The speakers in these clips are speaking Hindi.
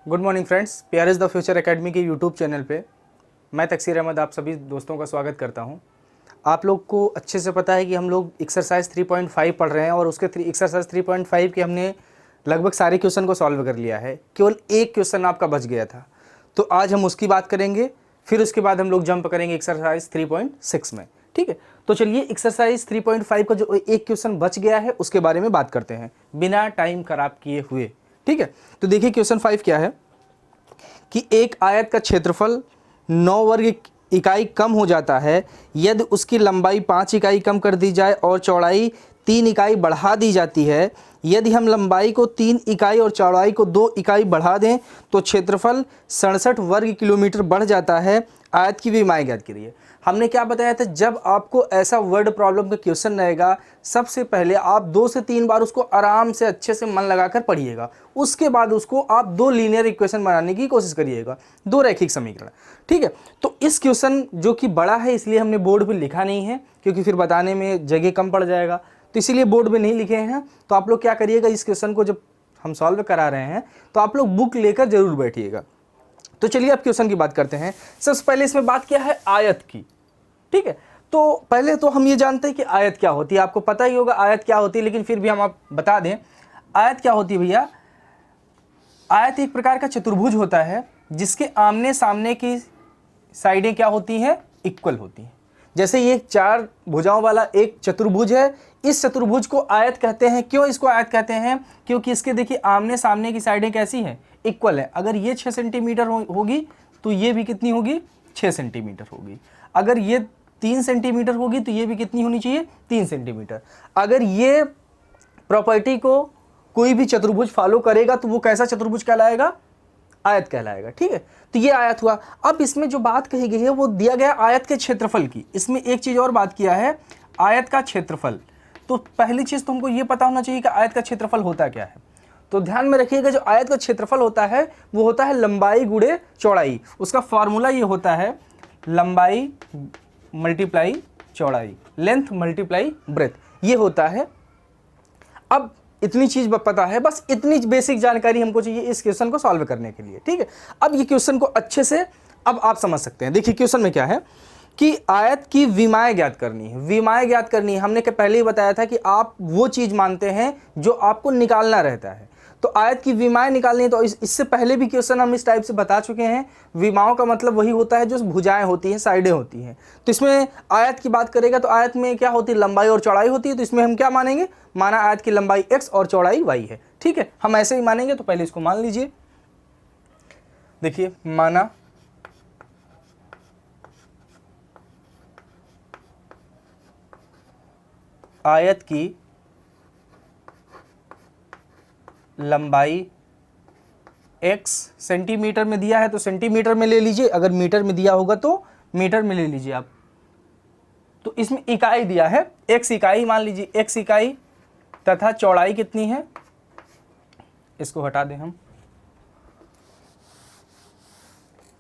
Good morning friends, PR is the future academy के यूट्यूब चैनल पे मैं तकसीर अहमद आप सभी दोस्तों का स्वागत करता हूं। आप लोग को अच्छे से पता है कि हम लोग एक्सरसाइज 3.5 पढ़ रहे हैं और उसके एक्सरसाइज 3.5 के हमने लगभग सारे क्वेश्चन को सॉल्व कर लिया है। केवल एक क्वेश्चन आपका बच गया था, तो आज हम उसकी बात करेंगे। फिर उसके बाद हम लोग जंप करेंगे एक्सरसाइज 3.6 में। ठीक है, तो चलिए एक्सरसाइज 3.5 का जो एक क्वेश्चन बच गया है उसके बारे में बात करते हैं बिना टाइम खराब किए हुए। ठीक है, तो देखिए क्वेश्चन 5 क्या है कि एक आयत का क्षेत्रफल 9 वर्ग इकाई कम हो जाता है यदि उसकी लंबाई 5 इकाई कम कर दी जाए और चौड़ाई 3 इकाई बढ़ा दी जाती है। यदि हम लंबाई को 3 इकाई और चौड़ाई को 2 इकाई बढ़ा दें तो क्षेत्रफल 67 वर्ग किलोमीटर बढ़ जाता है। आयत की विमाएँ ज्ञात करिए। हमने क्या बताया था, जब आपको ऐसा वर्ड प्रॉब्लम का क्वेश्चन रहेगा सबसे पहले आप 2 से 3 बार उसको आराम से अच्छे से मन लगाकर पढ़िएगा। उसके बाद उसको आप 2 लीनियर इक्वेशन बनाने की कोशिश करिएगा, 2 रैखिक समीकरण। ठीक है, तो इस क्वेश्चन जो कि बड़ा है इसलिए हमने बोर्ड पे लिखा नहीं है, क्योंकि फिर बताने में जगह कम पड़ जाएगा, तो इसीलिए बोर्ड पे नहीं लिखे हैं। तो आप लोग क्या करिएगा, इस क्वेश्चन को जब हम सॉल्व करा रहे हैं तो आप लोग बुक लेकर जरूर बैठिएगा। तो चलिए अब क्वेश्चन की बात करते हैं। सबसे पहले इसमें बात क्या है, आयत की। ठीक है, तो पहले तो हम ये जानते हैं कि आयत क्या होती है। आपको पता ही होगा आयत क्या होती है, लेकिन फिर भी हम आप बता दें आयत क्या होती है भैया। आयत एक प्रकार का चतुर्भुज होता है जिसके आमने सामने की साइडें क्या होती हैं, इक्वल होती हैं। जैसे ये 4 भुजाओं वाला एक चतुर्भुज है, इस चतुर्भुज को आयत कहते हैं। क्यों इसको आयत कहते हैं, क्योंकि इसके देखिए आमने सामने की साइडें कैसी हैं, इक्वल है। अगर ये 6 सेंटीमीटर होगी तो ये भी कितनी होगी, 6 सेंटीमीटर होगी। अगर ये 3 सेंटीमीटर होगी तो ये भी कितनी होनी चाहिए, 3 सेंटीमीटर। अगर ये प्रॉपर्टी को कोई भी चतुर्भुज फॉलो करेगा तो वो कैसा चतुर्भुज कहलाएगा, आयत कहलाएगा। ठीक है, तो ये आयत हुआ। अब इसमें जो बात कही गई है वो दिया गया आयत के क्षेत्रफल की। इसमें एक चीज और बात किया है, आयत का क्षेत्रफल। तो पहली चीज तो हमको ये पता होना चाहिए कि आयत का क्षेत्रफल होता क्या है। तो ध्यान में रखिएगा, जो आयत का क्षेत्रफल होता है वो होता है लंबाई गुणे चौड़ाई। उसका फॉर्मूला ये होता है लंबाई मल्टीप्लाई चौड़ाई, लेंथ मल्टीप्लाई ब्रेथ, ये होता है। अब इतनी चीज पता है, बस इतनी बेसिक जानकारी हमको चाहिए इस क्वेश्चन को सॉल्व करने के लिए। ठीक है, अब ये क्वेश्चन को अच्छे से अब आप समझ सकते हैं। देखिए क्वेश्चन में क्या है कि आयत की विमाएँ ज्ञात करनी है। विमाएँ ज्ञात करनी है, हमने पहले ही बताया था कि आप वो चीज मानते हैं जो आपको निकालना रहता है। तो आयत की विमाएँ निकालनी है, तो इससे पहले भी क्वेश्चन हम इस टाइप से बता चुके हैं। विमाओं का मतलब वही होता है जो भुजाएं होती हैं, साइडें होती हैं। तो इसमें आयत की बात करेगा तो आयत में क्या होती है, लंबाई और चौड़ाई होती है। तो इसमें हम क्या मानेंगे, माना आयत की लंबाई x और चौड़ाई y है। ठीक है, हम ऐसे ही मानेंगे। तो पहले इसको मान लीजिए। देखिए, माना आयत की लंबाई x सेंटीमीटर में दिया है तो सेंटीमीटर में ले लीजिए, अगर मीटर में दिया होगा तो मीटर में ले लीजिए आप। तो इसमें इकाई दिया है, x इकाई मान लीजिए, x इकाई, तथा चौड़ाई कितनी है, इसको हटा दें हम,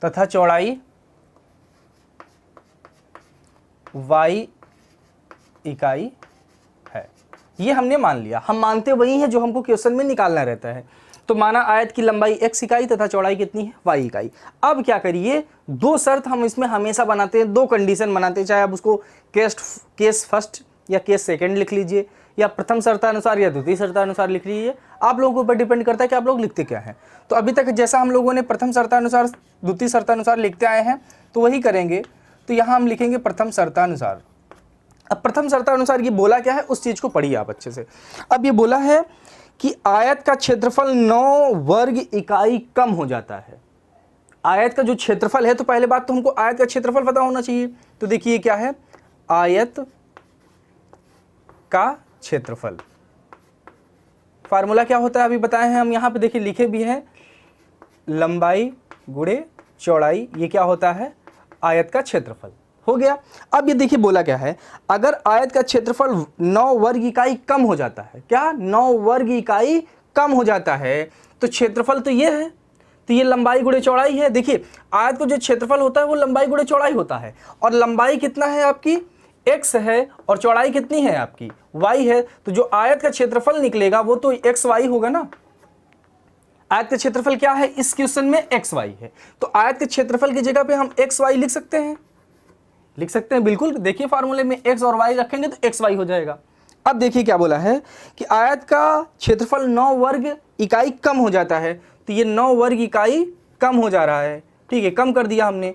तथा चौड़ाई y इकाई है। ये हमने मान लिया। हम मानते वही है जो हमको क्वेश्चन में निकालना रहता है। तो माना आयत की लंबाई x इकाई तथा चौड़ाई कितनी है, y इकाई। अब क्या करिए, 2 शर्त हम इसमें हमेशा बनाते हैं, 2 कंडीशन बनाते हैं। चाहे आप उसको केस फर्स्ट या केस सेकंड लिख लीजिए, या प्रथम शर्तानुसार या द्वितीय शर्तानुसार लिख लीजिए। आप लोगों के ऊपर डिपेंड करता है कि आप लोग लिखते क्या हैं। तो अभी तक जैसा हम लोगों ने प्रथम शर्तानुसार द्वितीय शर्तानुसार लिखते आए हैं तो वही करेंगे। तो यहाँ हम लिखेंगे प्रथम शर्तानुसार। अब प्रथम शर्तानुसार ये बोला क्या है, उस चीज को पढ़िए आप अच्छे से। अब ये बोला है कि आयत का क्षेत्रफल 9 वर्ग इकाई कम हो जाता है। आयत का जो क्षेत्रफल है, तो पहले बात तो हमको आयत का क्षेत्रफल पता होना चाहिए। तो देखिए क्या है, आयत का क्षेत्रफल, फार्मूला क्या होता है अभी बताए हैं हम, यहां पे देखिए लिखे भी हैं, लंबाई गुणे चौड़ाई, ये क्या होता है, आयत का क्षेत्रफल। हो गया। अब ये देखिए बोला क्या है, अगर आयत का क्षेत्रफल 9 वर्ग इकाई कम हो जाता है, क्या 9 वर्ग इकाई कम हो जाता है, तो क्षेत्रफल तो ये है, तो ये लंबाई गुणे चौड़ाई है। देखिए आयत को जो क्षेत्रफल होता है वो लंबाई गुणे चौड़ाई होता है, और लंबाई कितना है आपकी, x है, और चौड़ाई कितनी है आपकी, y है। तो जो आयत का क्षेत्रफल निकलेगा वो तो xy होगा ना। आयत का क्षेत्रफल क्या है इस क्वेश्चन में, एक्स वाई है। तो आयत के क्षेत्रफल की जगह पे हम एक्स वाई लिख सकते हैं, लिख सकते हैं बिल्कुल। देखिए फार्मूले में एक्स और वाई रखेंगे तो एक्स वाई हो जाएगा। अब देखिए क्या बोला है कि आयत का क्षेत्रफल 9 वर्ग इकाई कम हो जाता है, तो ये 9 वर्ग इकाई कम हो जा रहा है, ठीक है, कम कर दिया हमने।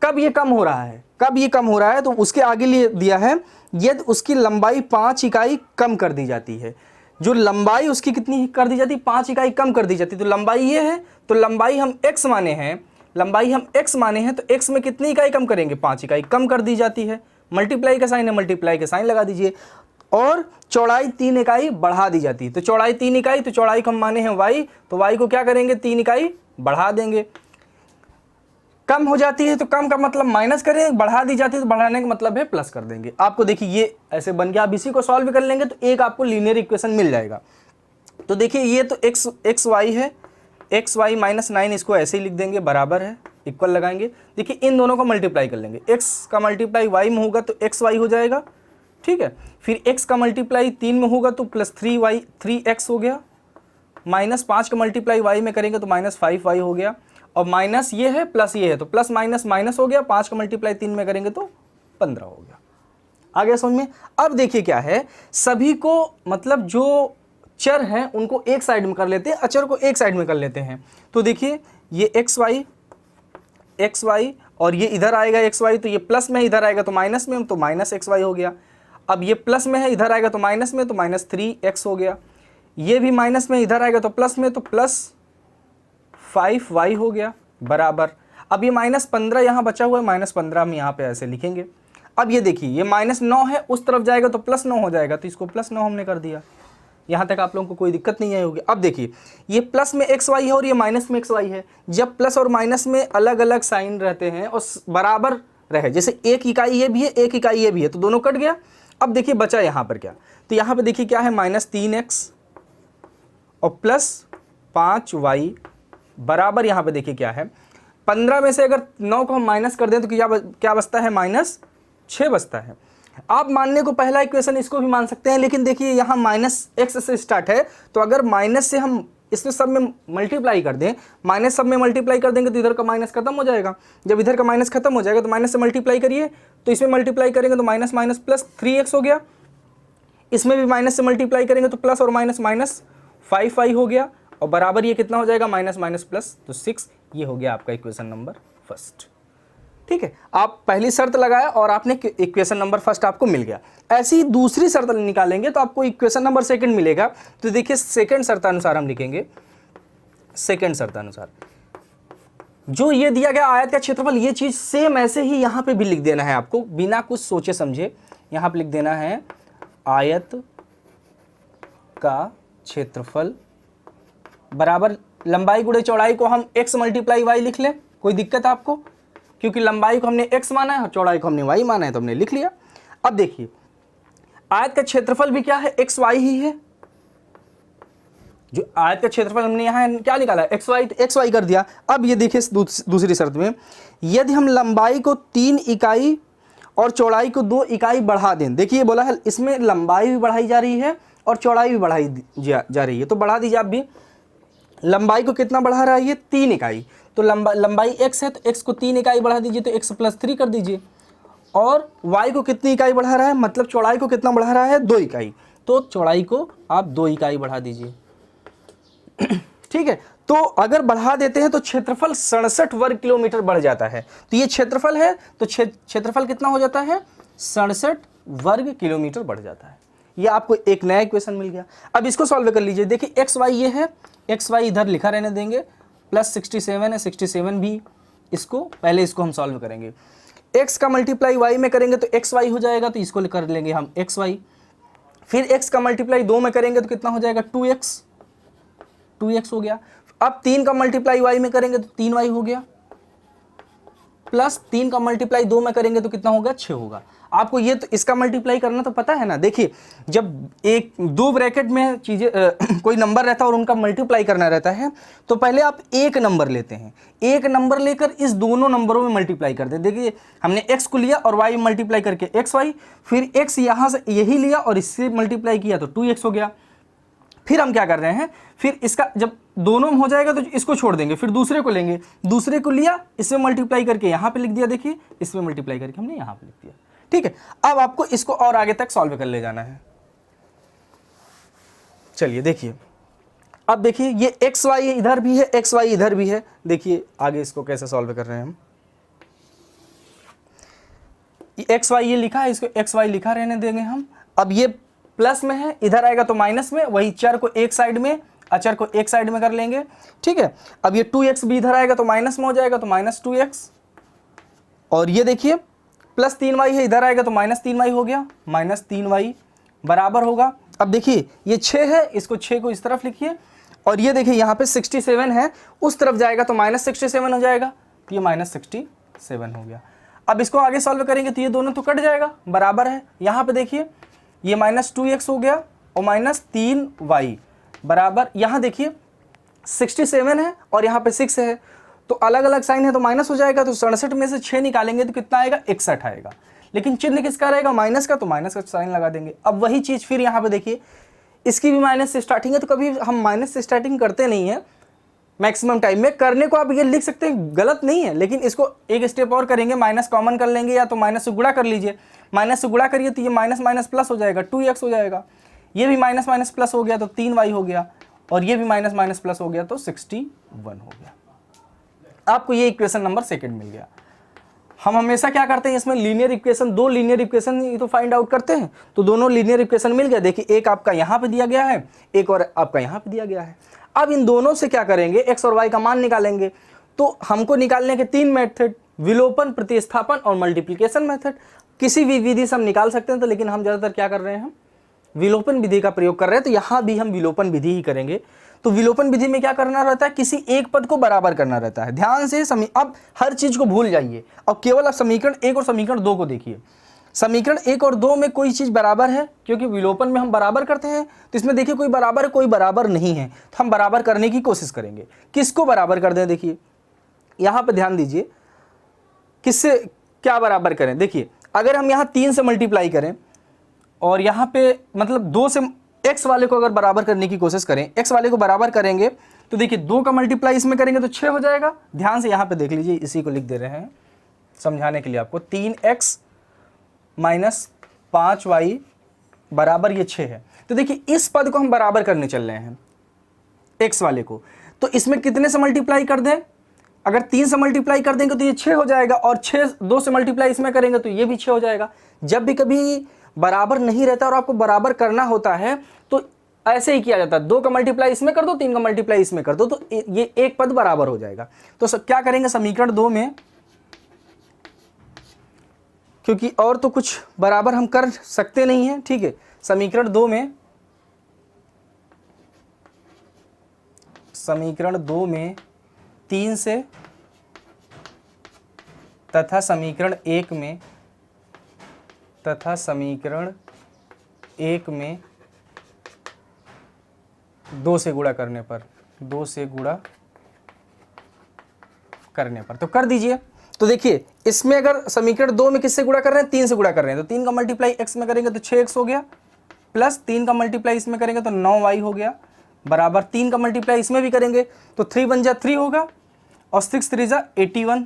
कब ये कम हो रहा है, कब ये कम हो रहा है, तो उसके आगे लिए दिया है यदि उसकी लंबाई 5 इकाई कम कर दी जाती है। जो लंबाई उसकी कितनी कर दी जाती है, 5 इकाई कम कर दी जाती है। तो लंबाई ये है, तो लंबाई हम x माने हैं, लंबाई हम x माने हैं, तो x में कितनी इकाई कम करेंगे, 5 इकाई कम कर दी जाती है। मल्टीप्लाई का साइन है, मल्टीप्लाई का साइन लगा दीजिए। और चौड़ाई 3 इकाई बढ़ा दी जाती है, तो चौड़ाई 3 इकाई, तो चौड़ाई को हम माने हैं y, तो y को क्या करेंगे 3 इकाई बढ़ा देंगे। कम हो जाती है तो कम का मतलब माइनस करें, बढ़ा दी जाती है तो बढ़ाने का मतलब है प्लस कर देंगे। आपको देखिए ये ऐसे बन गया। आप इसी को सॉल्व कर लेंगे तो एक आपको लीनियर इक्वेशन मिल जाएगा। तो देखिए ये तो एक्स वाई है, एक्स वाई माइनस 9, इसको ऐसे ही लिख देंगे, बराबर है, इक्वल लगाएंगे। देखिए इन दोनों को मल्टीप्लाई कर लेंगे, एक्स का मल्टीप्लाई वाई में होगा तो एक्स वाई हो जाएगा, ठीक है। फिर एक्स का मल्टीप्लाई 3 में होगा तो प्लस 3x हो गया, माइनस 5 का मल्टीप्लाई वाई में करेंगे तो माइनस 5y हो गया, और माइनस ये है प्लस ये है तो प्लस माइनस माइनस हो गया, 5 का मल्टीप्लाई 3 में करेंगे तो 15 हो गया। आ गया समझ में। अब देखिए क्या है, सभी को मतलब जो चर हैं उनको एक साइड में कर लेते हैं, अचर को एक साइड में कर लेते हैं। तो देखिए ये एक्स वाई और ये इधर आएगा एक्स वाई, तो ये प्लस में इधर आएगा तो माइनस में, तो माइनस एक्स वाई हो गया। अब ये प्लस में है, इधर आएगा तो माइनस में, तो माइनस 3x हो गया। ये भी माइनस में, इधर आएगा तो प्लस में, तो प्लस 5y हो गया, बराबर। अब ये माइनस 15 यहाँ बचा हुआ है, माइनस 15 हम यहाँ पे ऐसे लिखेंगे। अब ये देखिए ये माइनस 9 है, उस तरफ जाएगा तो प्लस 9 हो जाएगा, तो इसको प्लस 9 हमने कर दिया। यहाँ तक आप लोगों को कोई दिक्कत नहीं आई होगी। अब देखिए ये प्लस में एक्स वाई है और ये माइनस में एक्स वाई है। जब प्लस और माइनस में अलग अलग साइन रहते हैं और बराबर रहे, जैसे एक इकाई ये भी है, एक इकाई ये भी है, तो दोनों कट गया। अब देखिए बचा यहाँ पर क्या, तो यहाँ पर देखिए क्या है, माइनस 3x और प्लस 5y बराबर, यहाँ पे देखिए क्या है, 15 में से अगर 9 को हम माइनस कर दें तो क्या बचता है, माइनस 6 बचता है। आप मानने को पहला इक्वेशन इसको भी मान सकते हैं, लेकिन देखिए यहाँ माइनस एक्स से स्टार्ट है, तो अगर माइनस से हम इसमें सब में मल्टीप्लाई कर दें, माइनस सब में मल्टीप्लाई कर देंगे तो इधर का माइनस खत्म हो जाएगा। जब इधर का माइनस खत्म हो जाएगा तो माइनस से मल्टीप्लाई करिए, तो इसमें मल्टीप्लाई करेंगे तो माइनस माइनस प्लस 3x हो गया। इसमें भी माइनस से मल्टीप्लाई करेंगे तो प्लस और माइनस माइनस 5y हो गया, और बराबर ये कितना हो जाएगा, माइनस माइनस प्लस, तो 6। ये हो गया आपका इक्वेशन नंबर फर्स्ट, ठीक है। आप पहली शर्त लगाया और आपने इक्वेशन नंबर फर्स्ट आपको मिल गया। ऐसी ही दूसरी शर्त निकालेंगे तो आपको इक्वेशन नंबर सेकंड मिलेगा। तो देखिए सेकंड शर्तानुसार हम लिखेंगे, सेकंड शर्तानुसार जो ये दिया गया आयत का क्षेत्रफल, ये चीज सेम ऐसे ही यहाँ पे भी लिख देना है आपको, बिना कुछ सोचे समझे। यहाँ पे लिख देना है आयत का क्षेत्रफल बराबर लंबाई गुणे चौड़ाई को हम x मल्टीप्लाई वाई लिख लें, कोई दिक्कत है आपको, क्योंकि लंबाई को हमने x माना है और चौड़ाई को हमने y माना है, तो हमने लिख लिया। अब देखिए आयत का क्षेत्रफल भी क्या है, एक्स वाई ही है। जो आयत का क्षेत्रफल हमने यहाँ क्या निकाला है, एक्स वाई, तो एक्स वाई कर दिया। अब ये देखिए दूसरी शर्त में, यदि हम लंबाई को 3 इकाई और चौड़ाई को 2 इकाई बढ़ा दें, देखिए बोला है इसमें लंबाई भी बढ़ाई जा रही है और चौड़ाई भी बढ़ाई जा रही है, तो बढ़ा दीजिए आप भी। लंबाई को कितना बढ़ा रहा है ये, 3 इकाई, तो लंबाई x है तो x को 3 इकाई बढ़ा दीजिए, तो x प्लस 3 कर दीजिए। और y को कितनी इकाई बढ़ा रहा है, मतलब चौड़ाई को कितना बढ़ा रहा है, 2 इकाई, तो चौड़ाई को आप 2 इकाई बढ़ा दीजिए, ठीक है। तो अगर बढ़ा देते हैं तो क्षेत्रफल 67 वर्ग किलोमीटर बढ़ जाता है। तो ये क्षेत्रफल है, तो क्षेत्रफल कितना हो जाता है, 67 वर्ग किलोमीटर बढ़ जाता है। ये आपको एक नया इक्वेशन मिल गया। अब इसको सॉल्व कर लीजिए। देखिए एक्स वाई ये है, एक्स वाई इधर लिखा रहने देंगे, प्लस 67 है, 67 भी, इसको पहले इसको हम सॉल्व करेंगे। x का मल्टीप्लाई y में करेंगे तो एक्स वाई हो जाएगा, तो इसको कर लेंगे हम एक्स वाई। फिर x का मल्टीप्लाई 2 में करेंगे तो कितना हो जाएगा, 2x हो गया। अब 3 का मल्टीप्लाई y में करेंगे तो 3y हो गया, प्लस 3 का मल्टीप्लाई 2 में करेंगे तो कितना होगा, 6 होगा। आपको ये तो इसका मल्टीप्लाई करना तो पता है ना। देखिए जब एक दो ब्रैकेट में चीज़ें कोई नंबर रहता है और उनका मल्टीप्लाई करना रहता है, तो पहले आप एक नंबर लेते हैं, एक नंबर लेकर इस दोनों नंबरों में मल्टीप्लाई करते हैं। देखिए हमने x को लिया और y मल्टीप्लाई करके एक्स वाई, फिर x यहाँ से यही लिया और इससे मल्टीप्लाई किया तो 2x हो गया। फिर हम क्या कर रहे हैं, फिर इसका जब दोनों में हो जाएगा तो इसको छोड़ देंगे, फिर दूसरे को लेंगे, दूसरे को लिया, इसमें मल्टीप्लाई करके यहाँ पे लिख दिया, देखिए इसमें मल्टीप्लाई करके हमने यहाँ पे लिख दिया। ठीक है, अब आपको इसको और आगे तक सॉल्व कर ले जाना है। चलिए देखिए, अब देखिए ये एक्स वाई इधर भी है, एक्स वाई इधर भी है। देखिए आगे इसको कैसे सॉल्व कर रहे हैं हम। एक्स वाई ये लिखा है, इसको एक्स वाई लिखा रहने देंगे हम। अब ये प्लस में है, इधर आएगा तो माइनस में, वही चर को एक साइड में, अचर को एक साइड में कर लेंगे। ठीक है, अब ये 2x भी इधर आएगा तो माइनस में हो जाएगा, तो -2x। और ये देखिए प्लस 3y है, इधर आएगा तो -3y हो गया, -3y बराबर होगा। अब देखिए ये 6 है, इसको 6 को इस तरफ लिखिए, और ये देखिए यहाँ पे 67 है, उस तरफ जाएगा तो -67 हो जाएगा, तो ये -67 हो गया। अब इसको आगे सॉल्व करेंगे तो ये दोनों तो कट जाएगा, बराबर है। यहाँ पे देखिए ये -2x हो गया और -3y बराबर, यहाँ देखिए 67 है और यहाँ पे 6 है, तो अलग अलग साइन है तो माइनस हो जाएगा, तो 67 में से 6 निकालेंगे तो कितना आएगा, 61 आएगा। लेकिन चिन्ह किसका रहेगा, माइनस का, तो माइनस का साइन लगा देंगे। अब वही चीज़ फिर यहाँ पे देखिए, इसकी भी माइनस से स्टार्टिंग है, तो कभी हम माइनस से स्टार्टिंग करते नहीं है मैक्सिमम टाइम में। करने को आप ये लिख सकते हैं, गलत नहीं है, लेकिन इसको एक स्टेप और करेंगे, माइनस कॉमन कर लेंगे, या तो माइनस से गुणा कर लीजिए। माइनस से गुणा करिए तो ये माइनस माइनस प्लस हो जाएगा, 2x हो जाएगा। ये भी माइनस माइनस प्लस हो गया तो 3y हो गया, और ये भी माइनस माइनस प्लस हो गया तो 61 हो गया। आपको ये इक्वेशन नंबर सेकंड मिल गया। हम हमेशा क्या करते हैं, इसमें लीनियर इक्वेशन, दो लीनियर इक्वेशन ही तो फाइंड आउट करते हैं, तो दोनों लीनियर इक्वेशन मिल गया। देखिए एक आपका यहाँ पे दिया गया है, एक और आपका यहाँ पे दिया गया है। अब इन दोनों से क्या करेंगे, x और y का मान निकालेंगे। तो हमको निकालने के 3 मेथड, विलोपन, प्रतिस्थापन और मल्टीप्लिकेशन मेथड। किसी भी विधि से हम निकाल सकते हैं, तो लेकिन हम ज़्यादातर क्या कर रहे हैं, विलोपन विधि का प्रयोग कर रहे हैं, तो यहाँ भी हम विलोपन विधि ही करेंगे। तो विलोपन विधि में क्या करना रहता है, किसी एक पद को बराबर करना रहता है। ध्यान से अब हर चीज़ को भूल जाइए और केवल आप समीकरण 1 और समीकरण 2 को देखिए। समीकरण 1 और 2 में कोई चीज़ बराबर है, क्योंकि विलोपन में हम बराबर करते हैं, तो इसमें देखिए कोई बराबर है, कोई बराबर नहीं है, तो हम बराबर करने की कोशिश करेंगे। किसको बराबर कर दें, देखिए यहाँ पे ध्यान दीजिए, किससे क्या बराबर करें। देखिए अगर हम यहाँ 3 से मल्टीप्लाई करें और यहाँ पे मतलब 2 से x वाले को अगर बराबर करने की कोशिश करें, x वाले को बराबर करेंगे तो देखिए 2 का मल्टीप्लाई इसमें करेंगे तो 6 हो जाएगा। ध्यान से यहाँ पे देख लीजिए, इसी को लिख दे रहे हैं समझाने के लिए आपको। 3x माइनस 5y बराबर ये 6 है। तो देखिए इस पद को हम बराबर करने चल रहे हैं, x वाले को, तो इसमें कितने से मल्टीप्लाई कर दें, अगर 3 से मल्टीप्लाई कर देंगे तो ये 6 हो जाएगा, और 2 से मल्टीप्लाई इसमें करेंगे तो ये भी 6 हो जाएगा। जब भी कभी बराबर नहीं रहता और आपको बराबर करना होता है तो ऐसे ही किया जाता है, 2 का मल्टीप्लाई इसमें कर दो, 3 का मल्टीप्लाई इसमें कर दो, तो ये एक पद बराबर हो जाएगा। तो क्या करेंगे, समीकरण 2 में, क्योंकि और तो कुछ बराबर हम कर सकते नहीं हैं, ठीक है, समीकरण 2 में 3 से तथा समीकरण 1 में 2 से गुणा करने पर, तो कर दीजिए। तो देखिए इसमें अगर समीकरण 2 में किससे गुणा कर रहे हैं, 3 से गुणा कर रहे हैं, तो 3 का मल्टीप्लाई x में करेंगे तो 6x हो गया, प्लस 3 का मल्टीप्लाई इसमें करेंगे तो 9y हो गया, बराबर 3 का मल्टीप्लाई इसमें भी करेंगे तो 3 बन जा 3 होगा, और 6 3 जा 81,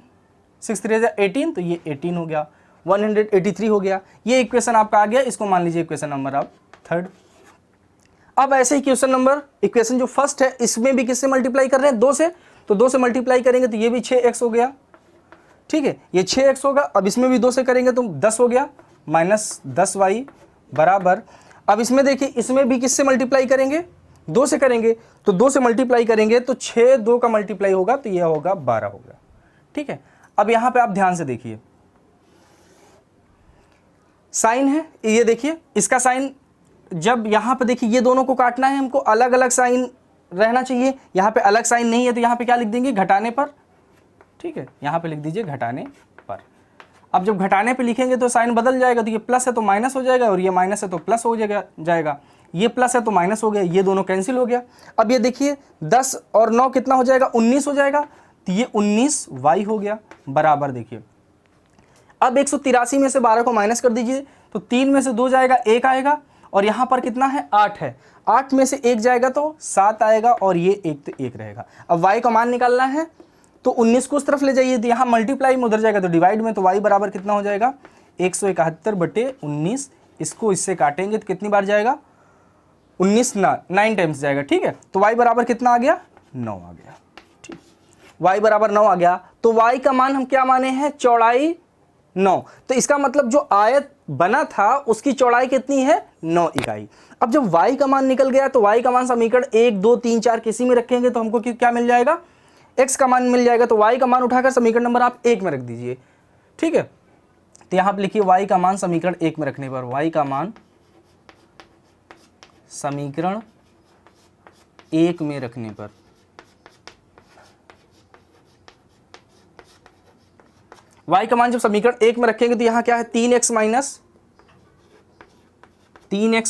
6 3 जा 18, तो ये 18 हो गया, 183 हो गया। ये इक्वेशन आपका आ गया, इसको मान लीजिए इक्वेशन नंबर आप 3rd। अब ऐसे ही इक्वेशन जो फर्स्ट है, इसमें भी किससे मल्टीप्लाई कर रहे हैं, 2 से, तो 2 से मल्टीप्लाई करेंगे तो ये भी 6x हो गया, ठीक है, ये 6x होगा। अब इसमें भी 2 से करेंगे तो 10 हो गया, माइनस 10y बराबर। अब इसमें देखिए, इसमें भी किससे मल्टीप्लाई करेंगे, 2 से करेंगे, तो 2 से मल्टीप्लाई करेंगे तो 6 2 का मल्टीप्लाई होगा तो यह होगा 12 होगा, ठीक है। अब यहाँ पे आप ध्यान से देखिए, साइन है, ये देखिए इसका साइन, जब यहाँ पे देखिए ये दोनों को काटना है हमको, अलग अलग साइन रहना चाहिए। यहाँ पे अलग साइन नहीं है तो यहाँ पे क्या लिख देंगे, घटाने पर, ठीक है, यहाँ पे लिख दीजिए घटाने पर। अब जब घटाने पे लिखेंगे तो साइन बदल जाएगा, तो ये प्लस है तो माइनस हो जाएगा, और ये माइनस है तो प्लस हो जाएगा, ये प्लस है तो माइनस हो गया, ये दोनों कैंसिल हो गया। अब ये देखिए 10 और 9 कितना हो जाएगा, 19 हो जाएगा, तो ये 19y हो गया, बराबर। देखिए अब 183 में से 12 को माइनस कर दीजिए, तो 3 में से 2 जाएगा, 1 आएगा, और यहाँ पर कितना है 8 है, 8 में से 1 जाएगा तो 7 आएगा और ये 1 तो 1 रहेगा। अब y का मान निकालना है तो 19 को उस तरफ ले जाइए, यहाँ मल्टीप्लाई में उधर जाएगा तो डिवाइड में, तो y बराबर कितना हो जाएगा 171/19। इसको इससे काटेंगे तो कितनी बार जाएगा 19 9 टाइम्स जाएगा, ठीक है। तो y बराबर कितना आ गया 9 आ गया, ठीक, y बराबर 9 आ गया। तो y का मान हम क्या माने हैं चौड़ाई 9, तो इसका मतलब जो आयत बना था उसकी चौड़ाई कितनी है 9 इकाई। अब जब y का मान निकल गया तो y का मान समीकरण 1 2 3 4 किसी में रखेंगे तो हमको क्या मिल जाएगा x का मान मिल जाएगा। तो y का मान उठाकर समीकरण नंबर आप 1 में रख दीजिए, ठीक है। तो यहां पर लिखिए y का मान समीकरण 1 में रखने पर y का मान समीकरण 1 में रखने पर y का मान जब समीकरण 1 में रखेंगे तो यहां क्या है 3x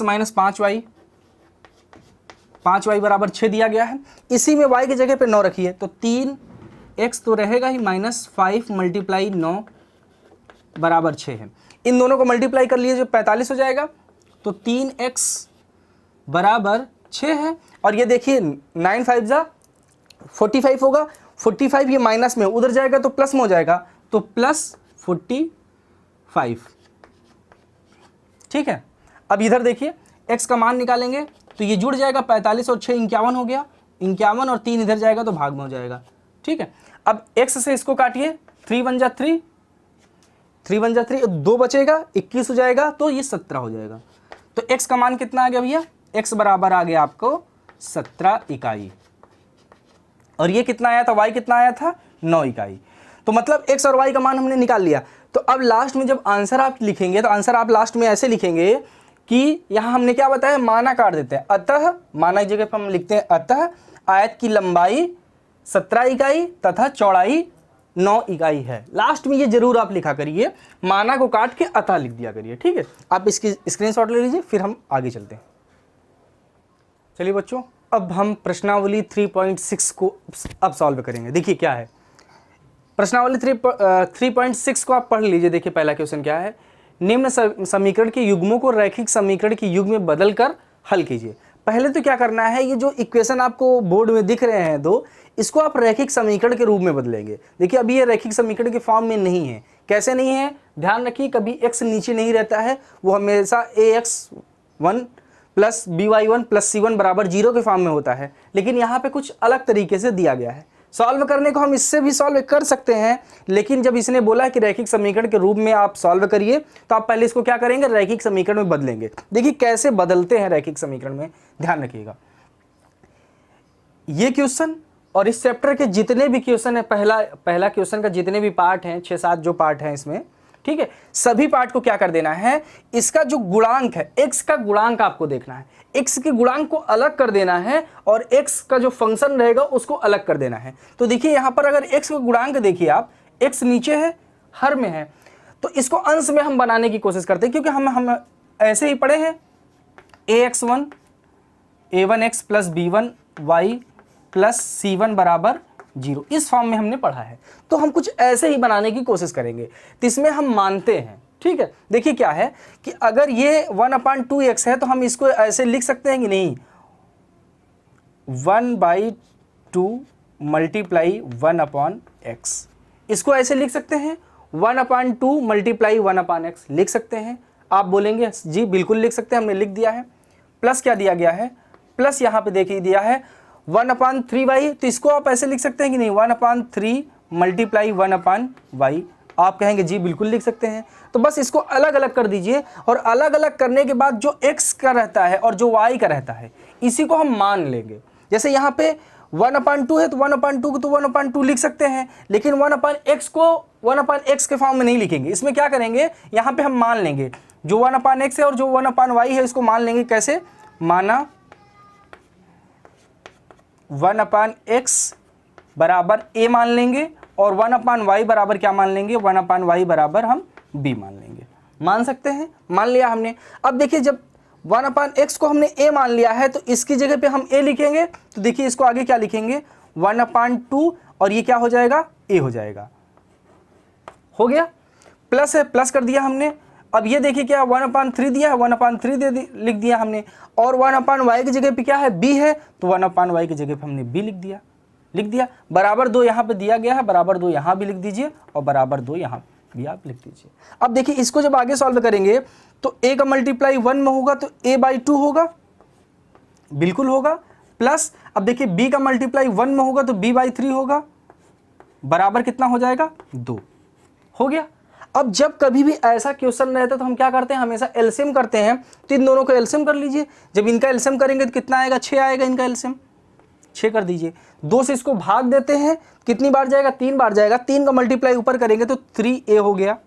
माइनस 5y बराबर 6 दिया गया है। इसी में y की जगह पे 9 रखिए तो 3x तो रहेगा ही -5 × 9 बराबर 6 है। इन दोनों को मल्टीप्लाई कर लिए जो 45 हो जाएगा तो 3x बराबर 6 है। और ये देखिए 9 5 जा 45 होगा, 45 ये माइनस में उधर जाएगा तो प्लस में हो जाएगा तो +45, ठीक है। अब इधर देखिए x का मान निकालेंगे तो ये जुड़ जाएगा 45 और 6 51 हो गया, 51 और 3 इधर जाएगा तो भाग में हो जाएगा, ठीक है। अब x से इसको काटिए 3 1 जा 3 2 बचेगा 21 हो जाएगा तो ये 17 हो जाएगा। तो x का मान कितना आ गया भैया x बराबर आ गया आपको 17 इकाई और ये कितना आया था y कितना आया था 9 इकाई। तो मतलब x और y का मान हमने निकाल लिया। तो अब लास्ट में जब आंसर आप लिखेंगे तो आंसर आप लास्ट में ऐसे लिखेंगे कि यहाँ हमने क्या बताया माना काट देते हैं, अतः माना की जगह पर हम लिखते हैं अतः आयत की लंबाई 17 इकाई तथा चौड़ाई 9 इकाई है। लास्ट में ये जरूर आप लिखा करिए, माना को काट के अतः लिख दिया करिए, ठीक है। आप इसकी स्क्रीनशॉट ले लीजिए फिर हम आगे चलते हैं। चलिए बच्चों अब हम प्रश्नावली 3.6 को अब सॉल्व करेंगे। देखिए क्या है प्रश्नावली 3.6 को आप पढ़ लीजिए। देखिए पहला क्वेश्चन क्या है, निम्न समीकरण के युग्मों को रैखिक समीकरण के युग्म में बदलकर हल कीजिए। पहले तो क्या करना है, ये जो इक्वेशन आपको बोर्ड में दिख रहे हैं दो, इसको आप रैखिक समीकरण के रूप में बदलेंगे। देखिए अभी ये रैखिक समीकरण के फॉर्म में नहीं है। कैसे नहीं है ध्यान रखिए, कभी x नीचे नहीं रहता है, वो हमेशा ax1 + by1 + c1 बराबर 0 के फॉर्म में होता है। लेकिन यहाँ पे कुछ अलग तरीके से दिया गया है। सॉल्व करने को हम इससे भी सॉल्व कर सकते हैं, लेकिन जब इसने बोला कि रैखिक समीकरण के रूप में आप सॉल्व करिए तो आप पहले इसको क्या करेंगे रैखिक समीकरण में बदलेंगे। देखिए कैसे बदलते हैं रैखिक समीकरण में, ध्यान रखिएगा। ये क्वेश्चन और इस चैप्टर के जितने भी क्वेश्चन है, पहला क्वेश्चन का जितने भी पार्ट हैं 6-7 जो पार्ट हैं इसमें, ठीक है, सभी पार्ट को क्या कर देना है, इसका जो गुणांक है x का गुणांक आपको देखना है, x के गुणांक को अलग कर देना है और x का जो फंक्शन रहेगा उसको अलग कर देना है। तो देखिए यहाँ पर अगर x का गुणांक देखिए आप, x नीचे है हर में है, तो इसको अंश में हम बनाने की कोशिश करते हैं, क्योंकि हम ऐसे ही पढ़े हैं ax1 a1x + b1y + c1 बराबर 0, इस फॉर्म में हमने पढ़ा है। तो हम कुछ ऐसे ही बनाने की कोशिश करेंगे, तो इसमें हम मानते हैं, ठीक है। देखिए क्या है कि अगर ये 1/2x है तो हम इसको ऐसे लिख सकते हैं कि नहीं, 1/2 × 1/x, इसको ऐसे लिख सकते हैं 1/2 × 1/x लिख सकते हैं। आप बोलेंगे जी बिल्कुल लिख सकते हैं, हमने लिख दिया है। प्लस क्या दिया गया है, प्लस यहाँ पे देखिए दिया है 1/3y, तो इसको आप ऐसे लिख सकते हैं कि नहीं 1/3 × 1/y। आप कहेंगे जी बिल्कुल लिख सकते हैं। तो बस इसको अलग अलग कर दीजिए और अलग अलग करने के बाद जो x का रहता है और जो y का रहता है इसी को हम मान लेंगे। जैसे यहाँ पे 1/2 है तो 1/2 को तो 1/2 लिख सकते हैं, लेकिन 1/x को 1/x के फॉर्म में नहीं लिखेंगे। इसमें क्या करेंगे, यहाँ पे हम मान लेंगे जो 1/x है और जो 1/y है इसको मान लेंगे। कैसे माना 1/x बराबर a मान लेंगे और 1/y बराबर क्या मान लेंगे, 1/y बराबर हम b मान लेंगे। मान सकते हैं, मान लिया हमने। अब देखिए जब 1/x को हमने a मान लिया है तो इसकी जगह पे हम a लिखेंगे, तो देखिए इसको आगे क्या लिखेंगे 1/2 और ये क्या हो जाएगा a हो जाएगा। हो गया, प्लस है प्लस कर दिया हमने, अब ये देखिए क्या 1/3 दिया है, 1/3 लिख दिया हमने, और 1/y की जगह पे क्या है, b है, तो 1/y की जगह पे हमने b लिख दिया। बराबर 2 यहाँ पे दिया गया है, बराबर 2 यहाँ भी लिख दीजिए और बराबर 2 यहाँ भी आप लिख दीजिए। अब देखिए इसको जब आगे सॉल्व करेंगे तो a का मल्टीप्लाई 1 में होगा तो a/2 होगा, बिल्कुल होगा, प्लस अब देखिए b का मल्टीप्लाई 1 में होगा तो b/3 होगा, बराबर कितना हो जाएगा, 2 हो गया। अब जब कभी भी ऐसा क्वेश्चन रहता है तो हम क्या करते हैं, हमेशा एलसीएम करते हैं, तो इन दोनों को एलसीएम कर लीजिए। जब इनका एलसीएम करेंगे तो कितना आएगा, 6 आएगा, इनका एलसीएम 6 कर दीजिए। 2 से इसको भाग देते हैं, कितनी बार जाएगा, 3 बार जाएगा, 3 का मल्टीप्लाई ऊपर करेंगे तो 3a हो गया,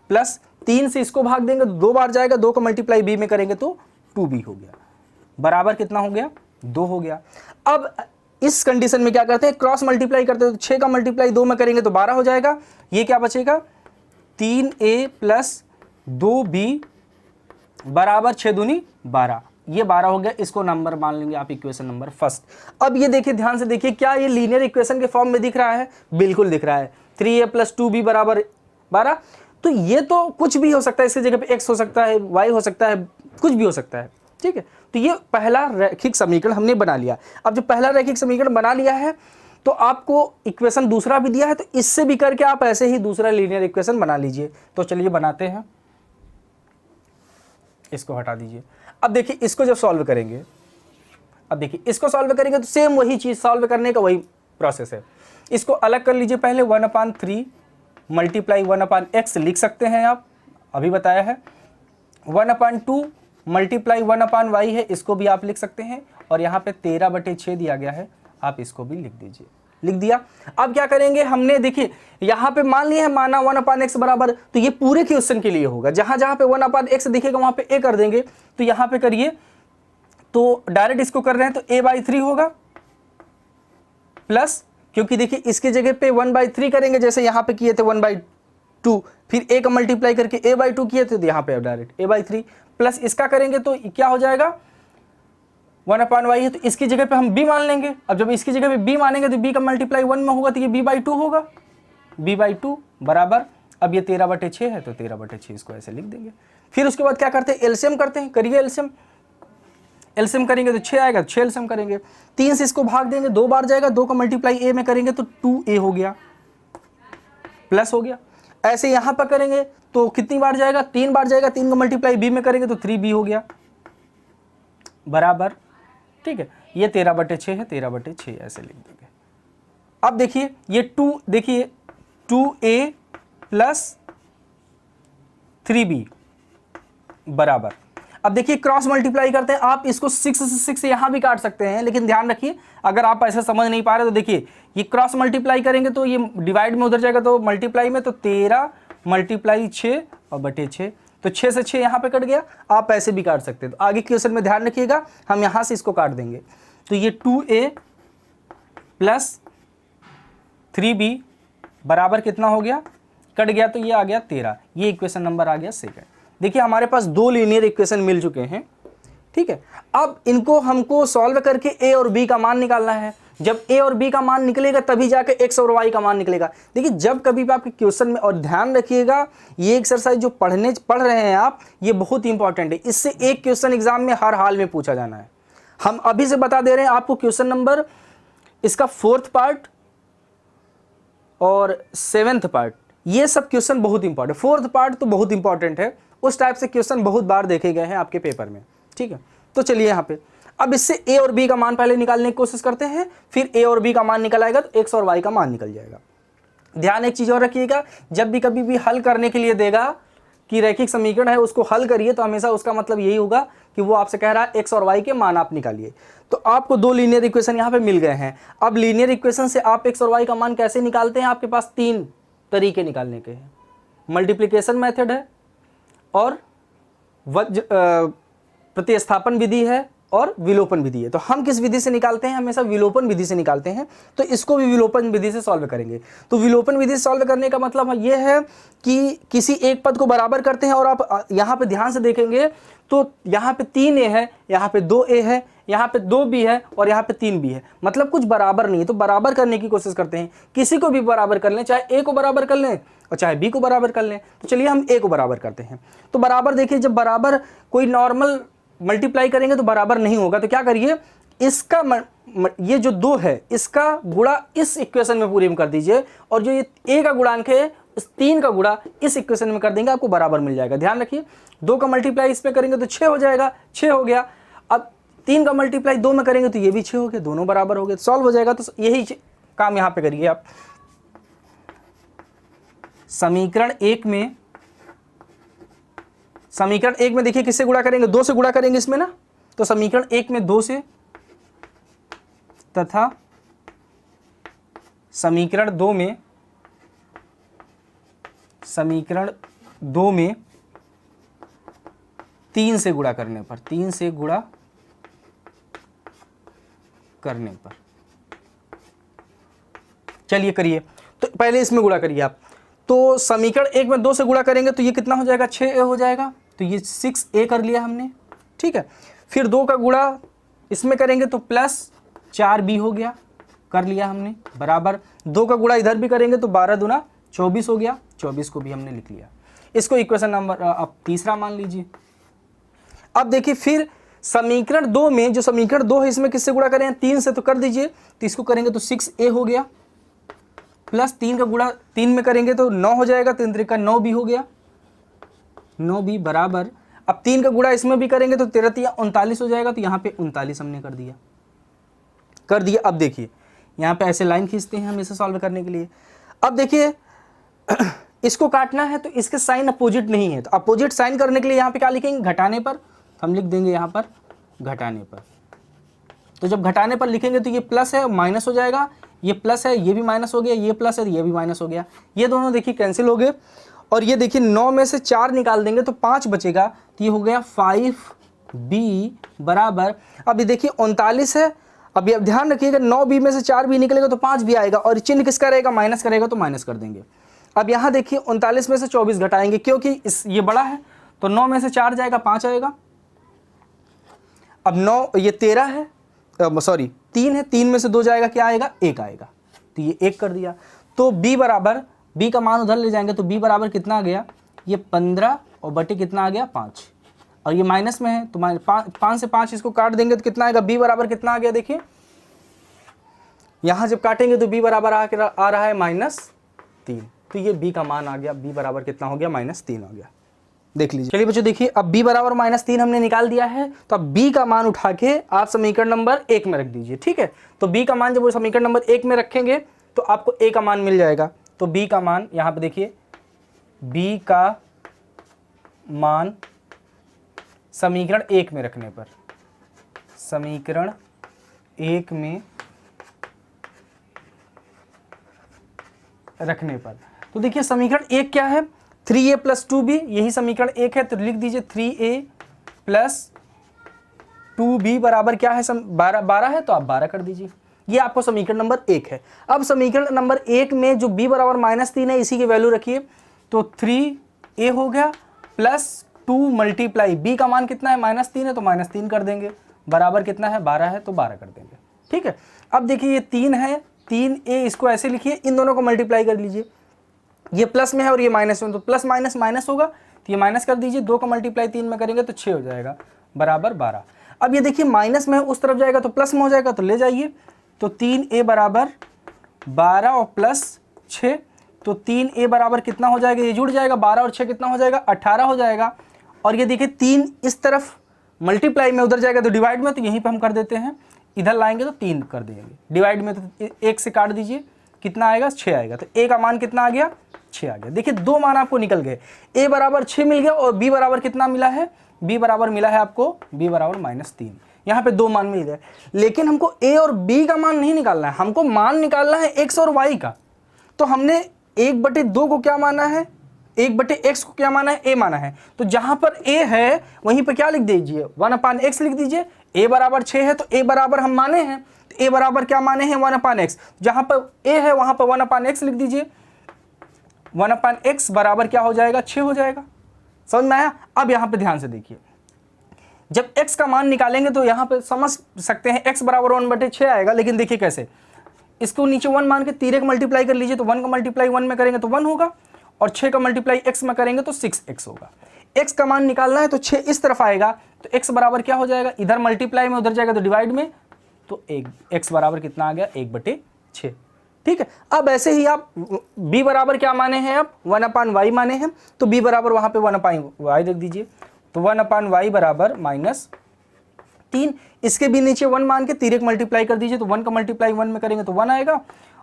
प्लस 3 से इसको भाग देंगे तो 2 बार जाएगा, 2 का मल्टीप्लाई b में करेंगे तो 2b हो गया, बराबर कितना हो गया, 2 हो गया। अब इस कंडीशन में क्या करते हैं, क्रॉस मल्टीप्लाई करते हैं, तो 6 का मल्टीप्लाई 2 में करेंगे तो 12 हो जाएगा। ये क्या बचेगा, 3a प्लस 2b बराबर 6 दूनी 12, ये 12 हो गया। इसको नंबर मान लेंगे आप इक्वेशन नंबर फर्स्ट। अब ये देखिए, ध्यान से देखिए, क्या ये लीनियर इक्वेशन के फॉर्म में दिख रहा है, बिल्कुल दिख रहा है। 3a प्लस 2b बराबर 12, तो ये तो कुछ भी हो सकता है, इसकी जगह पे x हो सकता है, y हो सकता है, कुछ भी हो सकता है, ठीक है। तो ये पहला रैखिक समीकरण हमने बना लिया। अब जब पहला रैखिक समीकरण बना लिया है तो आपको इक्वेशन दूसरा भी दिया है, तो इससे भी करके आप ऐसे ही दूसरा लीनियर इक्वेशन बना लीजिए। तो चलिए बनाते हैं, इसको हटा दीजिए। अब देखिए इसको जब सॉल्व करेंगे, अब देखिए इसको सॉल्व करेंगे तो सेम वही चीज सॉल्व करने का वही प्रोसेस है। इसको अलग कर लीजिए, पहले 1/3 मल्टीप्लाई 1/x लिख सकते हैं आप, अभी बताया है। 1/2 मल्टीप्लाई 1/y है, इसको भी आप लिख सकते हैं, और यहाँ पे 13/6 दिया गया है, आप इसको भी लिख दीजिए। लिख दिया। अब क्या करेंगे, हमने देखिए यहाँ पे मान लिया है, माना 1/x बराबर, तो ये पूरे क्वेश्चन के लिए होगा, जहां जहां पे 1/x दिखेगा वहां पे a कर देंगे। तो यहाँ पे करिए, तो डायरेक्ट इसको कर रहे हैं तो a/3 होगा, प्लस क्योंकि देखिए इसके जगह पे 1/3 करेंगे, जैसे यहाँ पे किए थे 1/2, फिर a का मल्टीप्लाई करके a/2 किए थे, तो यहाँ पे डायरेक्ट a/3, प्लस इसका करेंगे तो क्या हो जाएगा, 1/y है, तो इसकी जगह पे हम b मान लेंगे। अब जब इसकी जगह पे b मानेंगे तो b का मल्टीप्लाई 1 में होगा, तो ये b/2 होगा, b/2 बराबर, अब ये 13/6 है तो 13/6 इसको ऐसे लिख देंगे। फिर उसके बाद क्या करते हैं, एलसीएम करते हैं, करिए एलसीएम। एलसीएम करेंगे तो 6 आएगा, 6 एलसीएम करेंगे, 3 से इसको भाग देंगे, 2 बार जाएगा, 2 का मल्टीप्लाई a में करेंगे तो 2a हो गया, प्लस हो गया। ऐसे यहां पर करेंगे तो कितनी बार जाएगा, 3 बार जाएगा, 3 का मल्टीप्लाई b में करेंगे तो 3b हो गया, बराबर, ठीक है। ये 13/6 है, 13/6 ऐसे लिख देंगे। अब देखिए ये 2, देखिए 2a प्लस 3b बराबर, अब देखिए क्रॉस मल्टीप्लाई करते हैं, आप इसको 6 से 6 यहां भी काट सकते हैं, लेकिन ध्यान रखिए अगर आप ऐसे समझ नहीं पा रहे तो देखिए ये क्रॉस मल्टीप्लाई करेंगे तो ये डिवाइड में उधर जाएगा, तो मल्टीप्लाई में, तो 13 मल्टीप्लाई 6 और बटे 6, तो 6 से 6 यहाँ पे कट गया। आप ऐसे भी काट सकते हैं, तो आगे क्वेश्चन में ध्यान रखिएगा, हम यहाँ से इसको काट देंगे। तो ये 2a प्लस 3b बराबर कितना हो गया, कट गया, तो ये आ गया 13। ये इक्वेशन नंबर आ गया सेकंड। देखिए हमारे पास 2 लीनियर इक्वेशन मिल चुके हैं, ठीक है। अब इनको हमको सॉल्व करके a और b का मान निकालना है। जब a और b का मान निकलेगा तभी जाके x और y का मान निकलेगा। देखिए जब कभी भी आपके क्वेश्चन में, और ध्यान रखिएगा ये एक्सरसाइज जो पढ़ रहे हैं आप, ये बहुत इंपॉर्टेंट है, इससे एक क्वेश्चन एग्जाम में हर हाल में पूछा जाना है। हम अभी से बता दे रहे हैं आपको, क्वेश्चन नंबर इसका 4th पार्ट और 7th पार्ट, ये सब क्वेश्चन बहुत इंपॉर्टेंट, 4th पार्ट तो बहुत इंपॉर्टेंट है, उस टाइप से क्वेश्चन बहुत बार देखे गए हैं आपके पेपर में, ठीक है। तो चलिए यहाँ पे अब इससे a और b का मान पहले निकालने की कोशिश करते हैं, फिर a और b का मान निकल आएगा तो x और y का मान निकल जाएगा। ध्यान एक चीज और रखिएगा, जब भी कभी भी हल करने के लिए देगा कि रैखिक समीकरण है उसको हल करिए, तो हमेशा उसका मतलब यही होगा कि वो आपसे कह रहा है x और y के मान आप निकालिए। तो आपको 2 लीनियर इक्वेशन यहाँ पे मिल गए हैं। अब लीनियर इक्वेशन से आप x और y का मान कैसे निकालते हैं, आपके पास 3 तरीके निकालने के हैं। मल्टीप्लिकेशन मेथड है, और प्रतिस्थापन विधि है, और विलोपन विधि है। तो हम किस विधि से निकालते हैं, हमेशा विलोपन विधि से निकालते हैं, तो इसको भी विलोपन विधि से सॉल्व करेंगे। तो विलोपन विधि से सॉल्व करने का मतलब ये है कि किसी एक पद को बराबर करते हैं, और आप यहाँ पे ध्यान से देखेंगे तो यहाँ पे 3a है, यहाँ पे 2a है, यहाँ पे 2 भी है और यहाँ पे 3 भी है, मतलब कुछ बराबर नहीं है। तो बराबर करने की कोशिश करते हैं, किसी को भी बराबर कर लें, चाहे a को बराबर कर लें और चाहे b को बराबर कर लें। तो चलिए हम a को बराबर करते हैं। तो बराबर देखिए, जब बराबर कोई नॉर्मल मल्टीप्लाई करेंगे तो बराबर नहीं होगा, तो क्या करिए, इसका ये जो 2 है इसका गुणा इस इक्वेशन में पूरी में कर दीजिए, और जो ये a का गुणांक है इस 3 का गुणा इस इक्वेशन में कर देंगे, आपको बराबर मिल जाएगा। ध्यान रखिए, 2 का मल्टीप्लाई इस पे करेंगे तो 6 हो जाएगा, 6 हो गया। अब 3 का मल्टीप्लाई 2 में करेंगे तो ये भी 6 हो गया, दोनों बराबर हो गए, सॉल्व हो जाएगा। तो यही काम यहाँ पे करिए आप। समीकरण 1 में देखिए किससे गुणा करेंगे, 2 से गुणा करेंगे इसमें ना। तो समीकरण 1 में 2 से, तथा समीकरण 2 में 3 से गुणा करने पर, 3 से गुणा करने पर, चलिए करिए। तो पहले इसमें गुणा करिए आप। तो समीकरण 1 में 2 से गुणा करेंगे तो ये कितना हो जाएगा, 6a हो जाएगा। तो ये 6a कर लिया हमने, ठीक है। फिर 2 का गुणा इसमें करेंगे तो प्लस 4b हो गया, कर लिया हमने, बराबर 2 का गुणा इधर भी करेंगे तो 12 दूना 24 हो गया, 24 को भी हमने लिख लिया। इसको इक्वेशन नंबर अब तीसरा मान लीजिए। अब देखिए फिर समीकरण 2 में, जो समीकरण 2 है इसमें किससे गुणा करें, 3 से, तो कर दीजिए। तो इसको करेंगे तो 6a हो गया, प्लस 3 का गुणा 3 में करेंगे तो 9 हो जाएगा, 3 त्रिका 9b हो गया, 9b बराबर, अब 3 का गुणा इसमें भी करेंगे तो 13 तिया 39 हो जाएगा। तो यहाँ पे 39 हमने कर दिया। अब देखिए यहाँ पे ऐसे लाइन खींचते हैं हम इसे सॉल्व करने के लिए। अब देखिए इसको काटना है तो इसके साइन अपोजिट नहीं है, तो अपोजिट साइन करने के लिए यहाँ पे क्या लिखेंगे, घटाने पर। हम लिख देंगे यहाँ पर घटाने पर। तो जब घटाने पर लिखेंगे तो ये प्लस है माइनस हो जाएगा, ये प्लस है ये भी माइनस हो गया, ये प्लस है ये भी माइनस हो गया, ये दोनों देखिए कैंसिल हो गए। और ये देखिए 9 में से 4 निकाल देंगे तो 5 बचेगा, तो ये हो गया 5b बराबर, अब ये देखिए 39 है। अब ये ध्यान रखिएगा 9b में से 4b निकलेगा तो 5 भी आएगा, और चिन्ह किसका रहेगा, माइनस करेगा तो माइनस कर देंगे। अब यहाँ देखिए 39 में से 24 घटाएंगे, क्योंकि ये बड़ा है, तो 9 में से 4 जाएगा 5 आएगा। अब 9 ये 13 है, सॉरी 3 है, 3 में से 2 जाएगा क्या आएगा, 1 आएगा, तो ये 1 कर दिया। तो b बराबर, b का मान उधर ले जाएंगे तो b बराबर कितना आ गया, ये 15 और बटे कितना आ गया 5, और ये माइनस में है तो 5 से 5 इसको काट देंगे तो कितना आएगा, b बराबर कितना आ गया, देखिए यहाँ जब काटेंगे तो b बराबर आ रहा है -3, तो ये b का मान आ गया, b बराबर कितना हो गया, -3 आ गया। देख लीजिए, चलिए बच्चों देखिए, अब b बराबर -3 हमने निकाल दिया है। तो अब b का मान उठा के आप समीकरण नंबर 1 में रख दीजिए, ठीक है। तो b का मान जब वो समीकरण नंबर 1 में रखेंगे तो आपको a का मान मिल जाएगा। तो b का मान यहाँ पे देखिए, b का मान समीकरण 1 में रखने पर, समीकरण 1 में रखने पर, तो देखिए समीकरण 1 क्या है, 3a + 2b, यही समीकरण 1 है। तो लिख दीजिए 3a + 2b बराबर क्या है, 12 है, तो आप 12 कर दीजिए। ये आपको समीकरण नंबर 1 है। अब समीकरण नंबर 1 में जो b बराबर -3 है, इसी की वैल्यू रखिए। तो 3a हो गया प्लस 2 मल्टीप्लाई b का मान कितना है, -3 है, तो -3 कर देंगे, बराबर कितना है, 12 है, तो 12 कर देंगे, ठीक है। अब देखिए ये 3 है, 3a इसको ऐसे लिखिए, इन दोनों को मल्टीप्लाई कर लीजिए, ये प्लस में है और ये माइनस में, तो प्लस माइनस माइनस होगा, तो ये माइनस कर दीजिए, 2 का मल्टीप्लाई 3 में करेंगे तो 6 हो जाएगा, बराबर 12। अब ये देखिए माइनस में उस तरफ जाएगा तो प्लस में हो जाएगा, तो ले जाइए। तो 3a बराबर 12 और प्लस 6, तो 3a बराबर कितना हो जाएगा, ये जुड़ जाएगा, 12 और 6 कितना हो जाएगा, 18 हो जाएगा। और ये देखिए 3 इस तरफ मल्टीप्लाई में उधर जाएगा तो डिवाइड में, तो यहीं पर हम कर देते हैं, इधर लाएंगे तो 3 कर देंगे, डिवाइड में तो 1 से काट दीजिए, कितना आएगा, 6 आएगा। तो a का मान कितना आ गया, 6 आ गया। देखिए 2 मान आपको निकल गए, a बराबर 6 मिल गया और b बराबर कितना मिला है, b बराबर मिला है आपको, b बराबर -3। यहाँ पे 2 मान मिल गए, लेकिन हमको a और b का मान नहीं निकालना है, हमको मान निकालना है x और y का। तो हमने 1/2 को क्या माना है, 1/x को क्या माना है, a माना है। तो जहाँ पर a है वहीं पर क्या लिख दीजिए, 1/x लिख दीजिए। a बराबर 6 है तो a बराबर हम माने हैं, तो a बराबर क्या माने हैं, 1/x। जहाँ पर a है वहाँ पर 1/x लिख दीजिए, 1/x बराबर क्या हो जाएगा, 6 हो जाएगा। समझ में आया। अब यहाँ पे ध्यान से देखिए, जब x का मान निकालेंगे तो यहाँ पे समझ सकते हैं x बराबर 1/6 आएगा, लेकिन देखिए कैसे, इसको नीचे 1 मान के 3 मल्टीप्लाई कर लीजिए तो 1 का मल्टीप्लाई 1 में करेंगे तो 1 होगा, और 6 का मल्टीप्लाई x में करेंगे तो 6x होगा। x का मान निकालना है तो 6 इस तरफ आएगा, तो x बराबर क्या हो जाएगा, इधर मल्टीप्लाई में उधर जाएगा तो डिवाइड में, तो x बराबर कितना आ गया, 1/6। ठीक है, अब ऐसे ही आप b बराबर क्या माने हैं, आप 1/y माने हैं, तो b बराबर वहां पे 1/y रख दीजिए, तो 1/y बराबर -3। इसके भी नीचे 1 मान के 3 मल्टीप्लाई कर दीजिए, तो 1 का मल्टीप्लाई 1 में करेंगे तो 1 आएगा,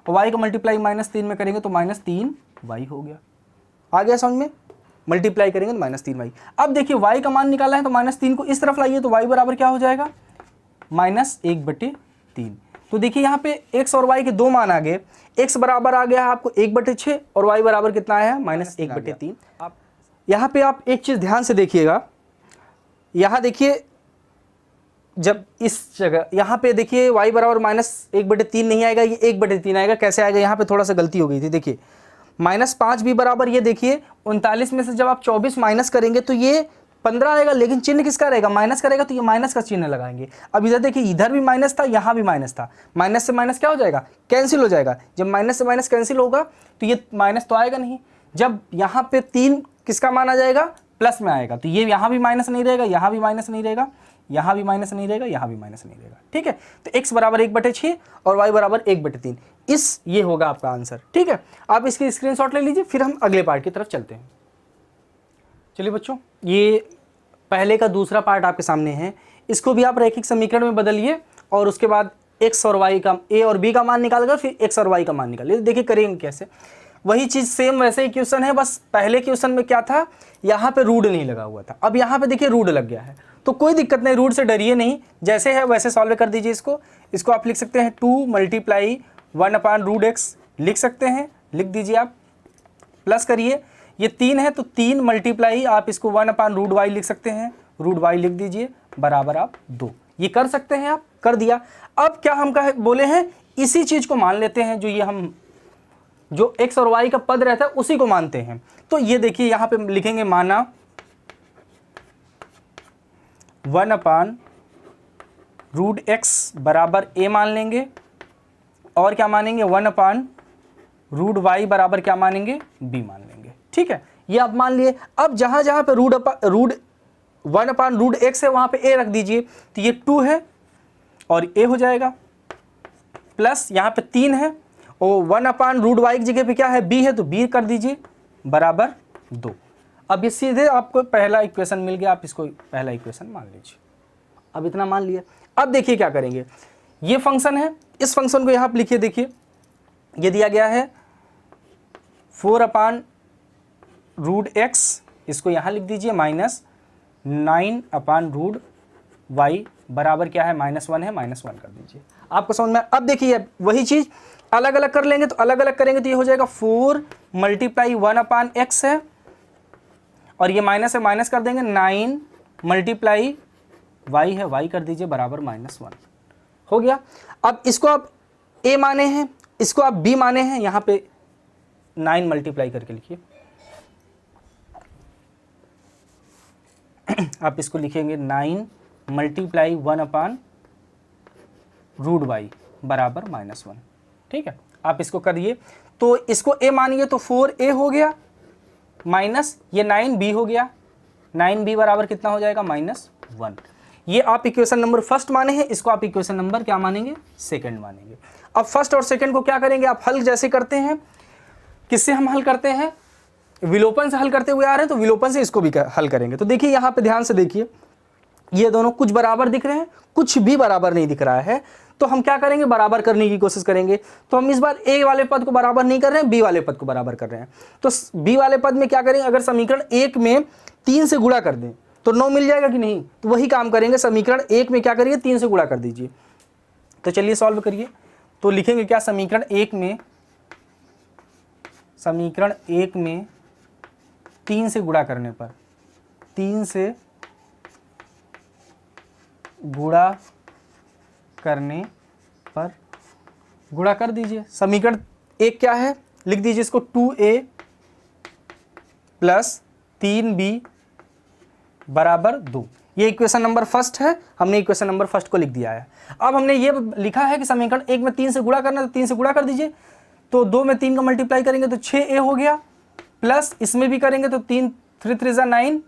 और y का मल्टीप्लाई -3 में करेंगे तो -3y हो गया। आ गया समझ में, मल्टीप्लाई करेंगे तो -3y। अब देखिए y का मान निकाला है तो -3 को इस तरफ लाइए, तो y बराबर क्या हो जाएगा, -1/3। तो देखिए यहाँ पे x और y के दो मान आ गए, x बराबर आ गया है आपको 1/6 और y बराबर कितना आया है, -1/3। आप यहाँ पे आप एक चीज़ ध्यान से देखिएगा, यहाँ देखिए जब इस जगह यहाँ पे देखिए y बराबर -1/3 नहीं आएगा, ये 1/3 आएगा। कैसे आएगा, यहाँ पे थोड़ा सा गलती हो गई थी। देखिए -5 भी बराबर, ये देखिए 39 में से जब आप 24 माइनस करेंगे तो ये 15 आएगा, लेकिन चिन्ह किसका रहेगा, माइनस का रहेगा, तो ये माइनस का चिन्ह लगाएंगे। अब इधर देखिए, इधर भी माइनस था, यहाँ भी माइनस था, माइनस से माइनस क्या हो जाएगा, कैंसिल हो जाएगा। जब माइनस से माइनस कैंसिल होगा तो ये माइनस तो आएगा नहीं। जब यहाँ पे 3 किसका मान आ जाएगा, प्लस में आएगा, तो ये यहाँ भी माइनस नहीं रहेगा, यहाँ भी माइनस नहीं रहेगा, यहाँ भी माइनस नहीं रहेगा, यहाँ भी माइनस नहीं रहेगा। ठीक है, तो x बराबर 1/6 और y बराबर 1/3, ये होगा आपका आंसर। ठीक है, आप इसकी स्क्रीनशॉट ले लीजिए, फिर हम अगले पार्ट की तरफ चलते हैं। चलिए बच्चों, ये पहले का दूसरा पार्ट आपके सामने है, इसको भी आप रैखिक समीकरण में बदलिए और उसके बाद x और y का, a और b का मान निकालकर फिर x और y का मान निकालिए। देखिए करेंगे कैसे, वही चीज़ सेम वैसे ही क्वेश्चन है, बस पहले क्वेश्चन में क्या था, यहाँ पे रूट नहीं लगा हुआ था, अब यहाँ पे देखिए रूट लग गया है, तो कोई दिक्कत नहीं, रूट से डरिए नहीं, जैसे है वैसे सॉल्व कर दीजिए इसको आप लिख सकते हैं 2 × 1/√x लिख सकते हैं, लिख दीजिए आप, प्लस करिए, ये 3 है तो 3 मल्टीप्लाई आप इसको 1/√y लिख सकते हैं, √y लिख दीजिए, बराबर आप 2। ये कर सकते हैं आप, कर दिया। अब क्या हम बोले हैं, इसी चीज़ को मान लेते हैं, जो x और y का पद रहता है उसी को मानते हैं। तो ये देखिए यहाँ पे लिखेंगे, माना 1/√x बराबर a मान लेंगे, और क्या मानेंगे 1/√y बराबर क्या मानेंगे, b मान लेंगे। ठीक है, ये आप मान लिए। अब जहाँ जहाँ पे रूट 1/√x है वहाँ पे a रख दीजिए, तो ये 2 है और a हो जाएगा, प्लस यहाँ पे 3 है और 1/√y की जगह पे क्या है, b है, तो b कर दीजिए, बराबर 2। अब ये सीधे आपको पहला इक्वेशन मिल गया, आप इसको पहला इक्वेशन मान लीजिए। अब इतना मान लिया, अब देखिए क्या करेंगे, ये फंक्शन है, इस फंक्शन को यहाँ पे लिखिए। देखिए ये दिया गया है 4/√x, इसको यहाँ लिख दीजिए, -9/√y बराबर क्या है, -1 है, -1 कर दीजिए। आपको समझ में, अब देखिए वही चीज़ अलग अलग कर लेंगे, तो अलग अलग करेंगे तो ये हो जाएगा 4 × 1/x है, और ये माइनस है, माइनस कर देंगे, 9 × y है, y कर दीजिए, बराबर -1 हो गया। अब इसको आप a माने हैं, इसको आप b माने हैं, यहाँ पे 9 मल्टीप्लाई करके लिखिए, आप इसको लिखेंगे 9 × 1/√y बराबर -1। ठीक है, आप इसको करिए, तो इसको a मानिए तो 4a हो गया, माइनस ये 9b हो गया, 9b बराबर कितना हो जाएगा, -1। ये आप इक्वेशन नंबर फर्स्ट माने हैं, इसको आप इक्वेशन नंबर क्या मानेंगे, सेकंड मानेंगे। अब फर्स्ट और सेकंड को क्या करेंगे, आप हल जैसे करते हैं, किससे हम हल करते हैं, विलोपन से हल करते हुए आ रहे हैं, तो विलोपन से इसको भी हल करेंगे। तो देखिए यहाँ पे ध्यान से देखिए, ये दोनों कुछ बराबर दिख रहे हैं, कुछ भी बराबर नहीं दिख रहा है, तो हम क्या करेंगे, बराबर करने की कोशिश करेंगे। तो हम इस बार a वाले पद को बराबर नहीं कर रहे हैं, b वाले पद को बराबर कर रहे हैं। तो b वाले पद में क्या करेंगे, अगर समीकरण 1 में 3 से गुणा कर दें तो 9 मिल जाएगा कि नहीं, तो वही काम करेंगे, समीकरण 1 में क्या करिए, 3 से गुणा कर दीजिए। तो चलिए सॉल्व करिए, तो लिखेंगे क्या, समीकरण 1 में 3 से गुणा करने पर, 3 से गुणा करने पर गुणा कर दीजिए। समीकरण 1 क्या है, लिख दीजिए इसको 2a + 3b बराबर 2। ये इक्वेशन नंबर फर्स्ट है, हमने इक्वेशन नंबर फर्स्ट को लिख दिया है। अब हमने ये लिखा है कि समीकरण 1 में 3 से गुणा करना है, तो 3 से गुणा कर दीजिए। तो 2 में 3 का मल्टीप्लाई करेंगे तो 6a हो गया, प्लस इसमें भी करेंगे तो 3 3 3 9